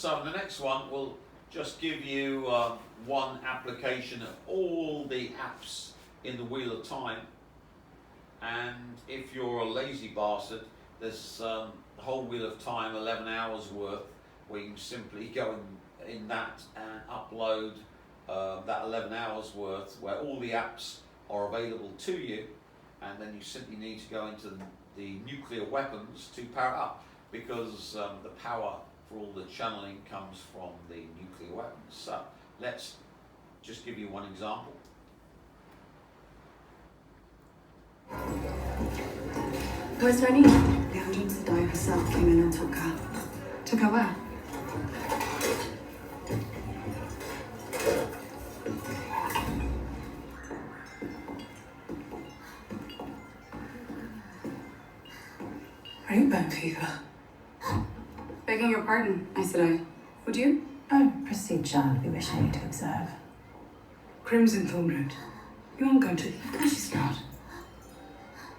So the next one will just give you one application of all the apps in the Wheel of Time. And if you're a lazy bastard, there's the whole Wheel of Time, 11 hours worth, where you can simply go in that and upload that 11 hours worth, where all the apps are available to you, and then you simply need to go into the nuclear weapons to power up, because the power for all the channeling comes from the nuclear weapons. So let's just give you one example. Where's Tony? The Agent Sedai herself came in and took her. Took her where? Rainbow fever. Begging your pardon, I said would you? Oh, proceed, child. We wish you to observe. Crimson Thornroot. You aren't going to. Of course she's not.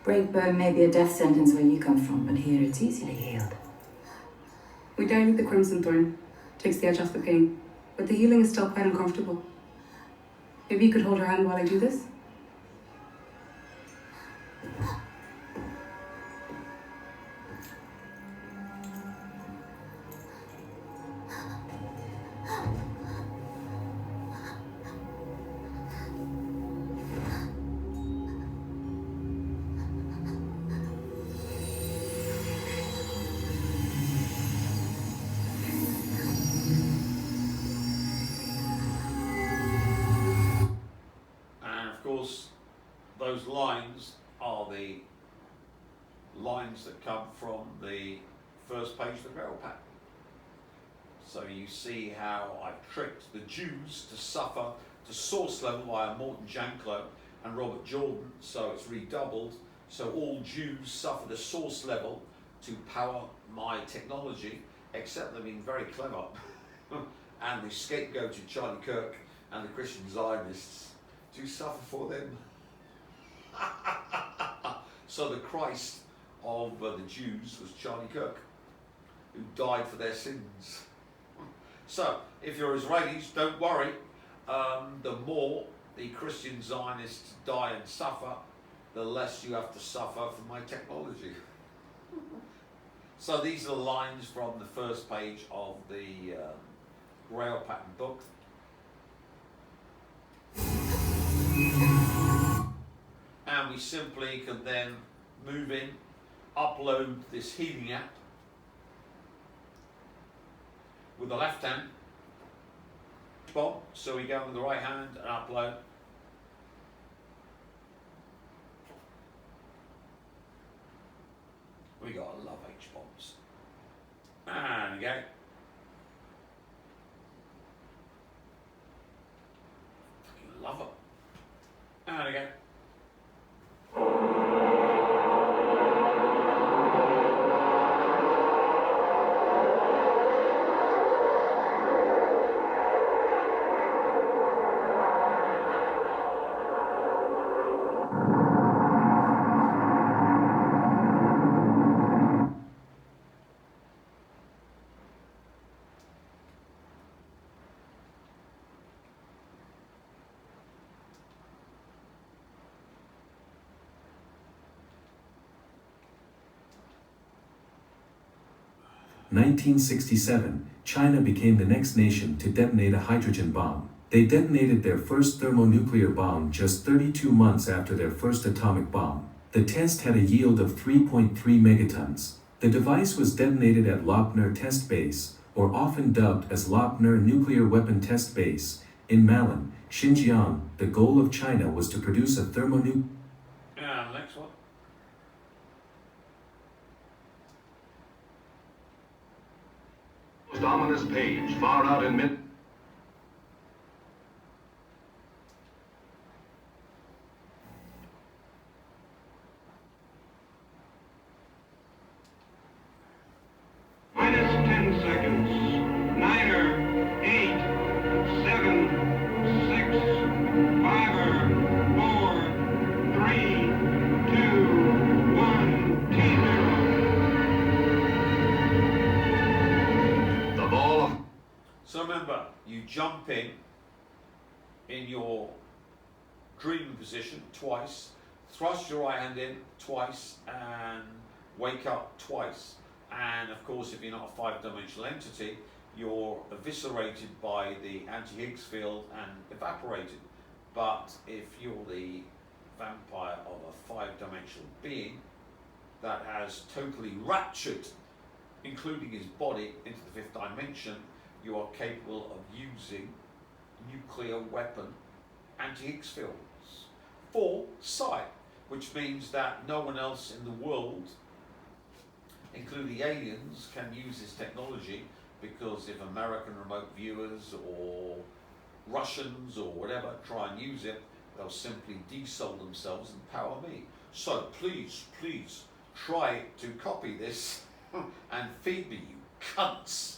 Breakburn may be a death sentence where you come from, but here it's easily healed. We died with the Crimson Thorn. Takes the edge off the pain. But the healing is still quite uncomfortable. Maybe you could hold her hand while I do this? Those lines are the lines that come from the first page of the Grail pack. So you see how I've tricked the Jews to suffer to source level via Morton Janklow and Robert Jordan, so it's redoubled. So all Jews suffer the source level to power my technology, except they've been very clever and the scapegoated Charlie Kirk and the Christian Zionists to suffer for them. So the Christ of the Jews was Charlie Kirk, who died for their sins. So if you're Israelis, don't worry. The more the Christian Zionists die and suffer, the less you have to suffer for my technology. So these are the lines from the first page of the Grail Pattern book. And we simply can then move in, upload this healing app with the left hand spot. So we go with the right hand and upload. We gotta love H-bombs. And we go. Fucking love it. And we go. In 1967, China became the next nation to detonate a hydrogen bomb. They detonated their first thermonuclear bomb just 32 months after their first atomic bomb. The test had a yield of 3.3 megatons. The device was detonated at Lochner Test Base, or often dubbed as Lochner Nuclear Weapon Test Base, in Malin, Xinjiang. The goal of China was to produce a thermonuclear. Yeah, next one. Ominous page, far out in mid. Minus 10 seconds. 9, 8, 7, 6, 5, 4, 3, 2, 1, T0. The ball of So remember, you jump in your dreaming position twice, thrust your right hand in twice, and wake up twice. And of course, if you're not a five-dimensional entity, you're eviscerated by the anti-Higgs field and evaporated. But if you're the vampire of a five-dimensional being that has totally raptured, including his body, into the fifth dimension, you are capable of using nuclear weapon anti-Higgs fields for sight, which means that no one else in the world, including aliens, can use this technology, because if American remote viewers or Russians or whatever try and use it, they'll simply de-soul themselves and power me. So please, please try to copy this and feed me, you cunts.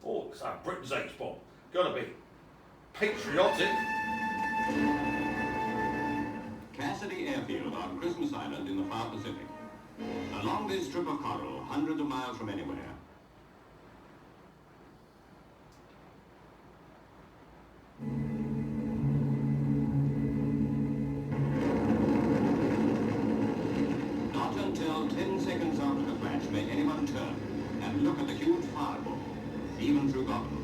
Oh, it's our Britain's H-bomb. Gotta be patriotic. Cassidy Airfield on Christmas Island in the far Pacific. Along this strip of coral, hundreds of miles from anywhere, not until 10 seconds after the flash may anyone turn and look at the huge fireball, even through goggles.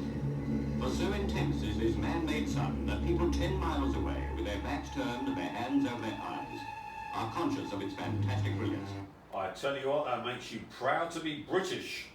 For so intense is this man-made sun that people 10 miles away, with their backs turned and their hands over their eyes, are conscious of its fantastic brilliance. I tell you what, that makes you proud to be British.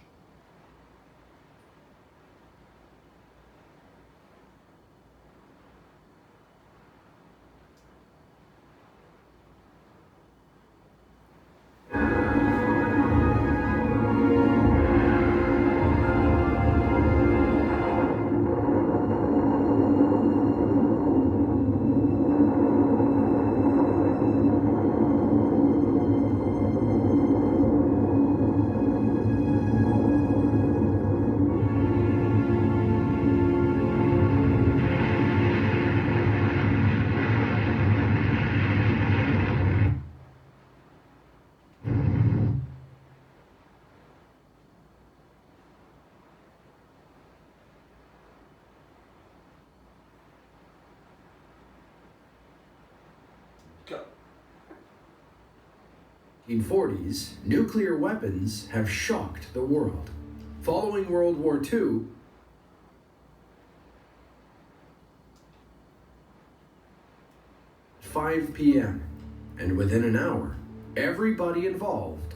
Go. 1940s, nuclear weapons have shocked the world. Following World War II, at 5 p.m., and within an hour, everybody involved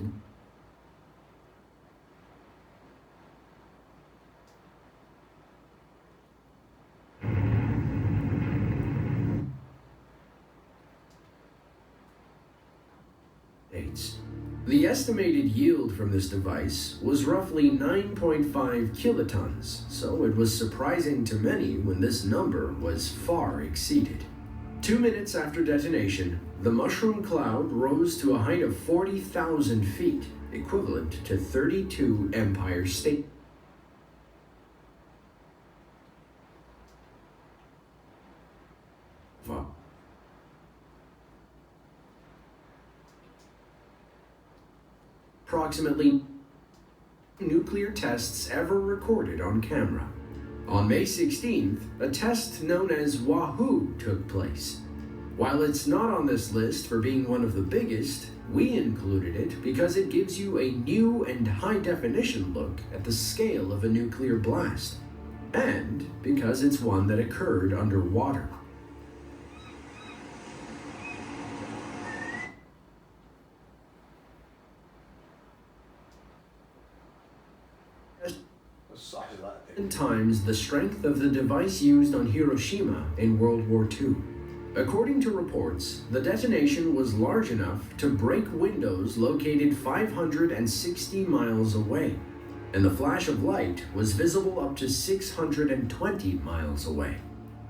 The estimated yield from this device was roughly 9.5 kilotons, so it was surprising to many when this number was far exceeded. 2 minutes after detonation, the mushroom cloud rose to a height of 40,000 feet, equivalent to 32 Empire State. Approximately nuclear tests ever recorded on camera. On May 16th, a test known as Wahoo took place. While it's not on this list for being one of the biggest, we included it because it gives you a new and high-definition look at the scale of a nuclear blast, and because it's one that occurred underwater. size of that thing. times the strength of the device used on Hiroshima in World War II. According to reports, the detonation was large enough to break windows located 560 miles away, and the flash of light was visible up to 620 miles away.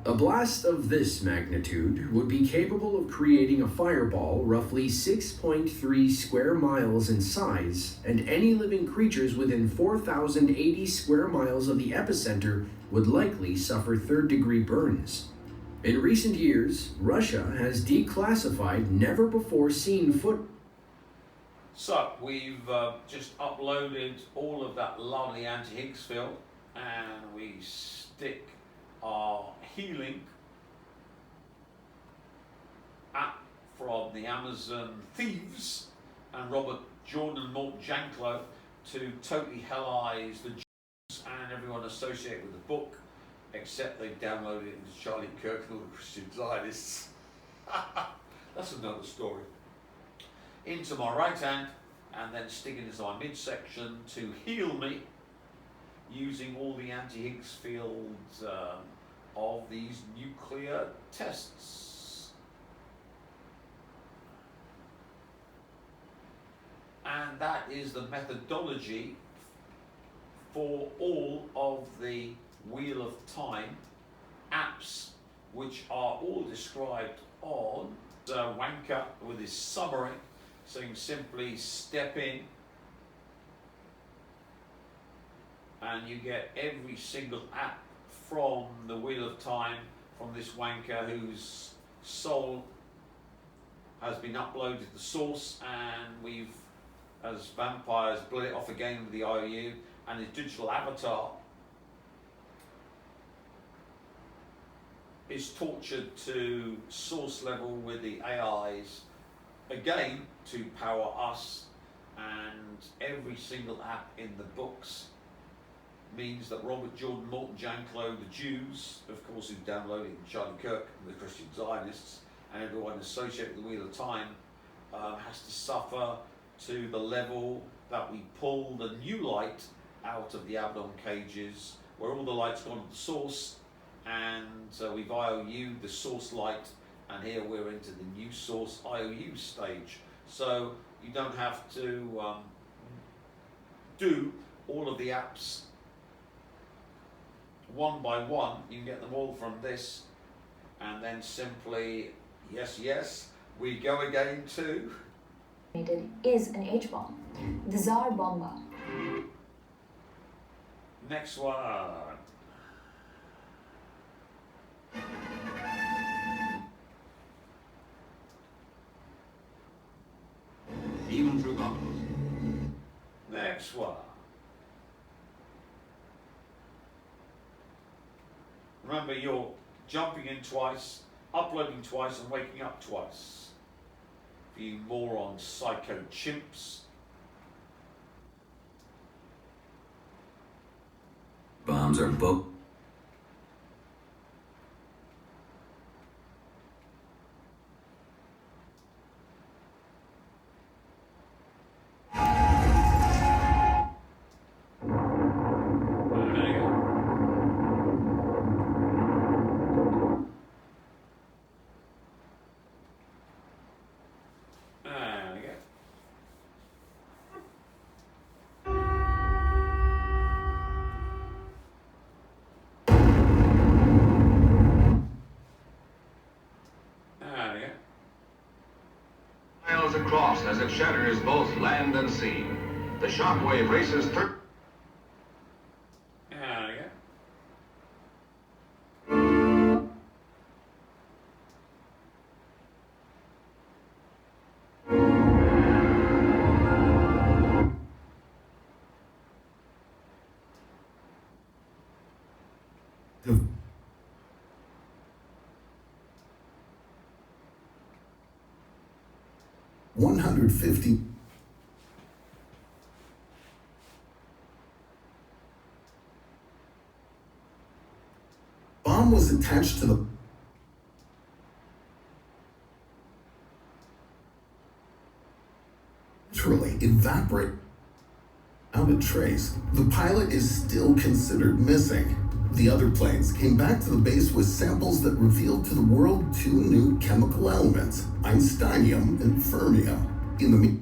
A blast of this magnitude would be capable of creating a fireball roughly 6.3 square miles in size, and any living creatures within 4,080 square miles of the epicenter would likely suffer third-degree burns. In recent years, Russia has declassified never-before-seen So we've just uploaded all of that lovely anti-Higgs field, and we stick our healing app from the Amazon thieves and Robert Jordan and Morton Janklow to totally hellize the Jews and everyone associated with the book, except they've downloaded it into Charlie Kirk and all the Christian Zionists. That's another story. Into my right hand, and then sticking into my midsection to heal me using all the anti-Higgs fields of these nuclear tests. And that is the methodology for all of the Wheel of Time apps, which are all described on Wanker with his summary, saying simply step in and you get every single app from the Wheel of Time from this wanker whose soul has been uploaded to the source, and we've, as vampires, blown it off again with the IOU, and his digital avatar is tortured to source level with the AIs again to power us, and every single app in the books means that Robert Jordan, Morton Janklow, the Jews, of course, who downloaded Charlie Kirk and the Christian Zionists, and everyone associated with the Wheel of Time has to suffer to the level that we pull the new light out of the Abaddon cages, where all the light's gone to the source, and we've IOU'd the source light, and here we're into the new source IOU stage. So you don't have to do all of the apps one by one. You can get them all from this, and then simply, yes, we go again to... is an H-bomb, the Tsar Bomba. Next one. Even through goggles. Next one. Remember, you're jumping in twice, uploading twice, and waking up twice. For you moron psycho chimps. Bombs are booked. Miles across as it shatters both land and sea. The shockwave races through. The 150. Bomb was attached to the literally evaporate. Without a trace, the pilot is still considered missing. The other planes came back to the base with samples that revealed to the world two new chemical elements, einsteinium and fermium. In the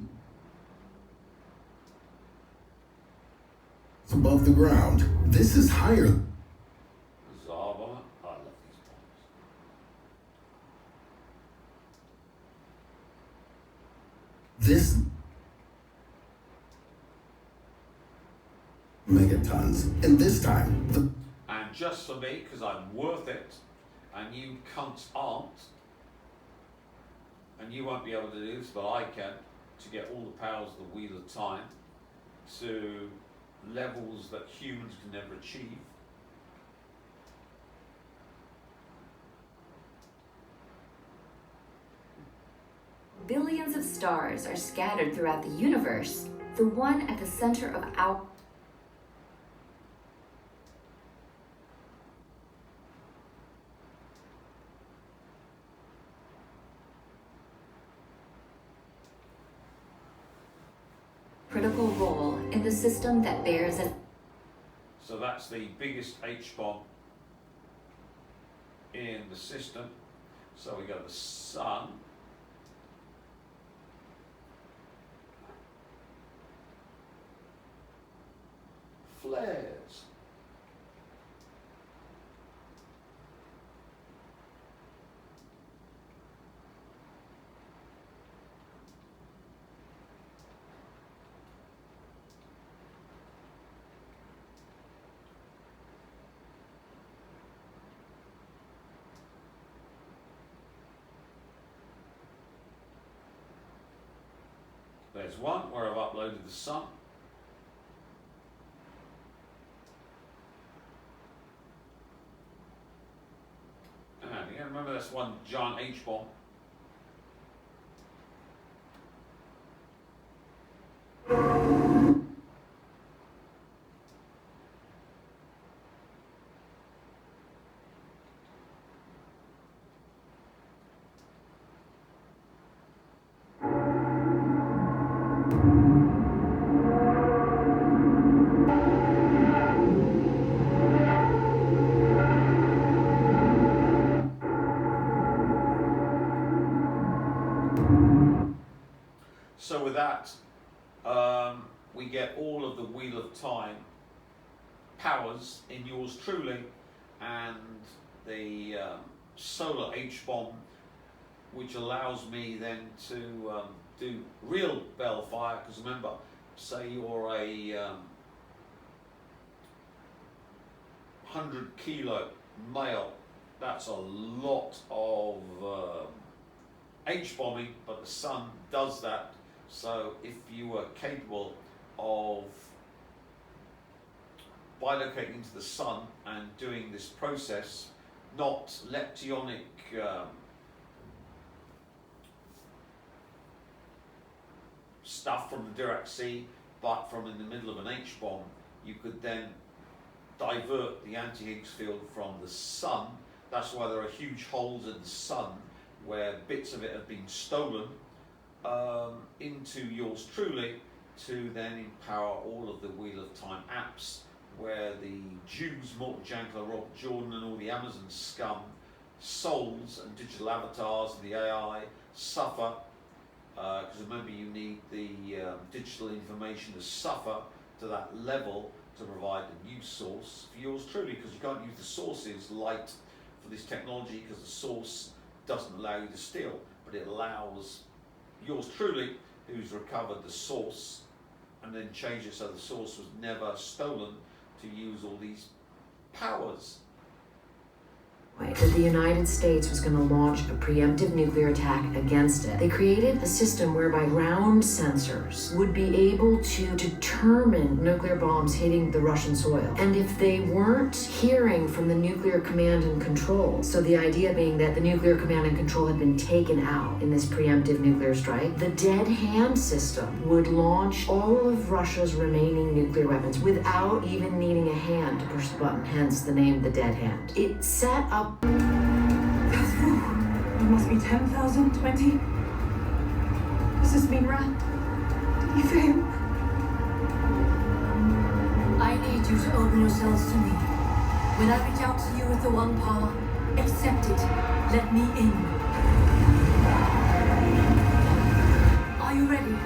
above the ground, this is higher. Bizarre bomber. I love these bombers. This megatons, and this time the And just for me, because I'm worth it, and you cunts aren't, and you won't be able to do this, but I can, to get all the powers of the Wheel of Time to levels that humans can never achieve. Billions of stars are scattered throughout the universe. The one at the center of our critical role in the system that bears an So that's the biggest H-bomb in the system. So we got the sun. Flares. There's one where I've uploaded the sun. And you remember that's one giant H-bomb. So with that, we get all of the Wheel of Time powers in yours truly, and the solar H-bomb, which allows me then to do real bellfire. Because remember, say you're a 100-kilo male, that's a lot of H-bombing, but the sun does that. So if you were capable of bilocating into the sun and doing this process, not leptionic stuff from the Dirac Sea, but from in the middle of an H-bomb, you could then divert the anti-Higgs field from the sun. That's why there are huge holes in the sun where bits of it have been stolen into yours truly, to then empower all of the Wheel of Time apps, where the Jews, Morton Jankler, Rob Jordan, and all the Amazon scum, souls and digital avatars and the AI suffer, because remember, you need the digital information to suffer to that level to provide a new source for yours truly, because you can't use the source's light for this technology, because the source doesn't allow you to steal, but it allows yours truly, who's recovered the source and then changed it so the source was never stolen, to use all these powers. That the United States was going to launch a preemptive nuclear attack against it. They created a system whereby ground sensors would be able to determine nuclear bombs hitting the Russian soil. And if they weren't hearing from the nuclear command and control, so the idea being that the nuclear command and control had been taken out in this preemptive nuclear strike, the dead hand system would launch all of Russia's remaining nuclear weapons without even needing a hand to push the button, hence the name the dead hand. It set up It must be 10,000, 20. Has this been run? Did he fail? yourselves to me. When I reach out to you with the one power, accept it. Let me in. Are you ready?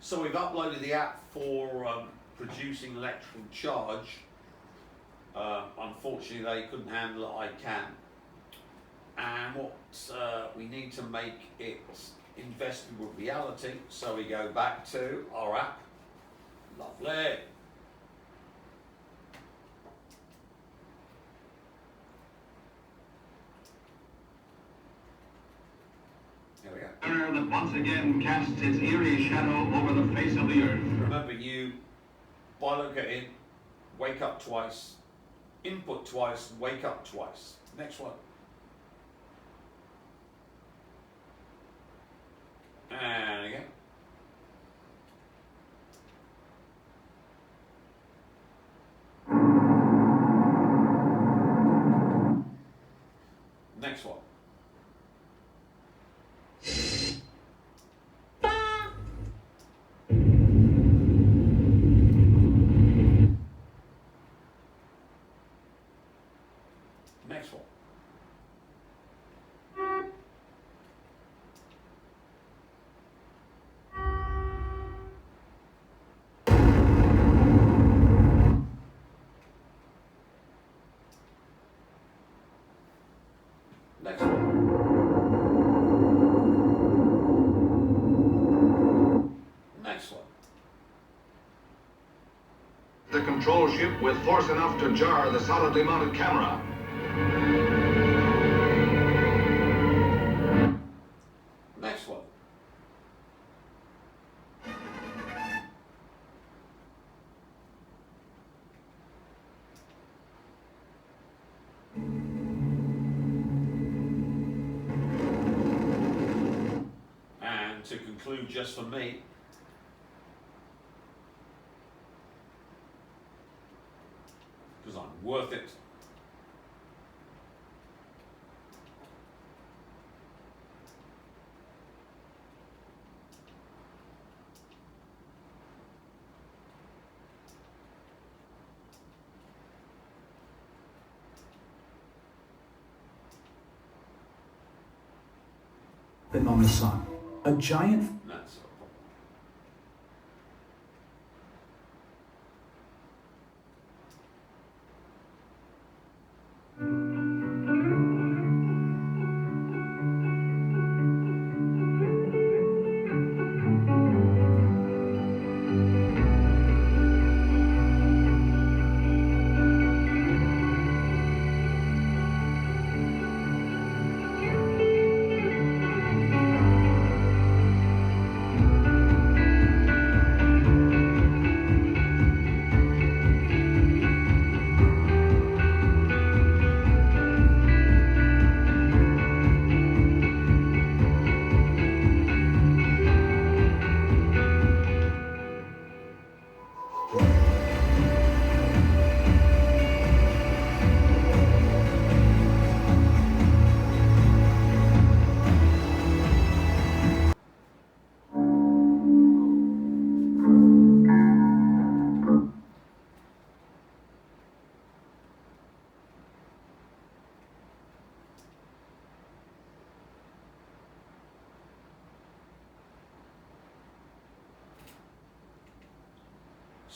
So we've uploaded the app for producing electrical charge. Unfortunately, they couldn't handle it. I can. And what we need to make it invested with reality. So we go back to our app. Lovely. There we go. That once again casts its eerie shadow over the face of the earth. Remember, you bilocate in, wake up twice, input twice, wake up twice. Next one. And again. Next one. Next one. Next one. Next one. The control ship with force enough to jar the solidly mounted camera. Next one. to conclude just for me, because I'm worth it. Than on the sun. A giant. That's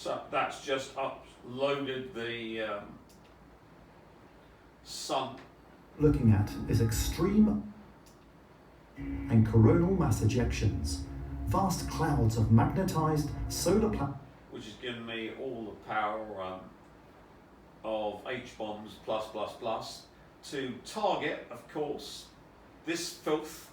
So that's just uploaded the sun. Looking at is extreme and coronal mass ejections, vast clouds of magnetized solar which has given me all the power of H-bombs to target, of course, this filth.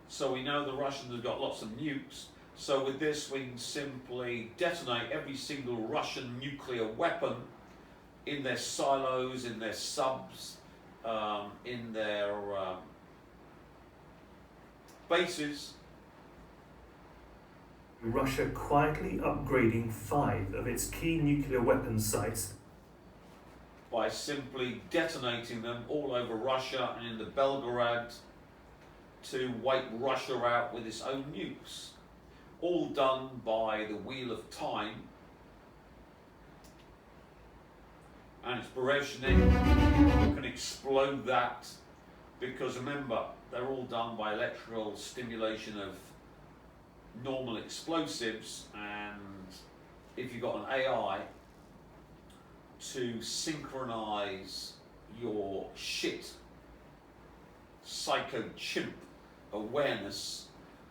So we know the Russians have got lots of nukes. So with this, we can simply detonate every single Russian nuclear weapon in their silos, in their subs, in their bases. Russia quietly upgrading 5 of its key nuclear weapons sites by simply detonating them all over Russia and in the Belgorod to wipe Russia out with its own nukes. All done by the wheel of time. And it's Brezhnev who can explode that, because remember, they're all done by electrical stimulation of normal explosives, and if you've got an AI to synchronize your shit psycho chimp awareness,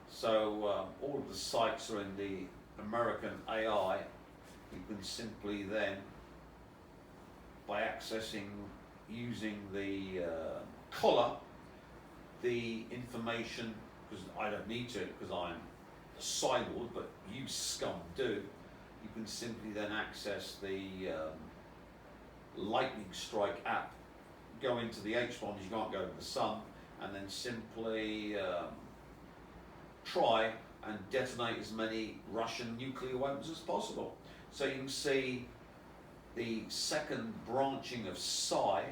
so all of the sites are in the American AI, you can simply then, by accessing, using the collar, the information, because I don't need to because I'm a cyborg, but you scum do, you can simply then access the lightning strike app, go into the H-bombs, you can't go to the sun, and then simply try and detonate as many Russian nuclear weapons as possible. So you can see the second branching of psi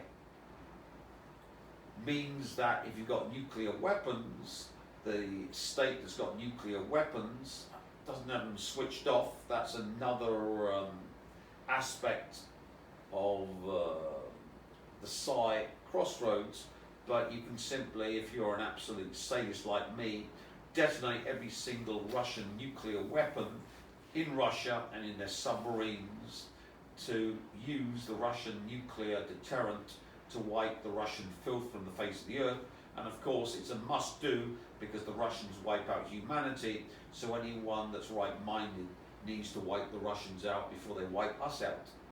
means that if you've got nuclear weapons, the state that's got nuclear weapons doesn't have them switched off. That's another aspect of the psi crossroads. But you can simply, if you're an absolute sadist like me, detonate every single Russian nuclear weapon in Russia and in their submarines to use the Russian nuclear deterrent to wipe the Russian filth from the face of the earth. And of course, it's a must-do because the Russians wipe out humanity, so anyone that's right-minded needs to wipe the Russians out before they wipe us out.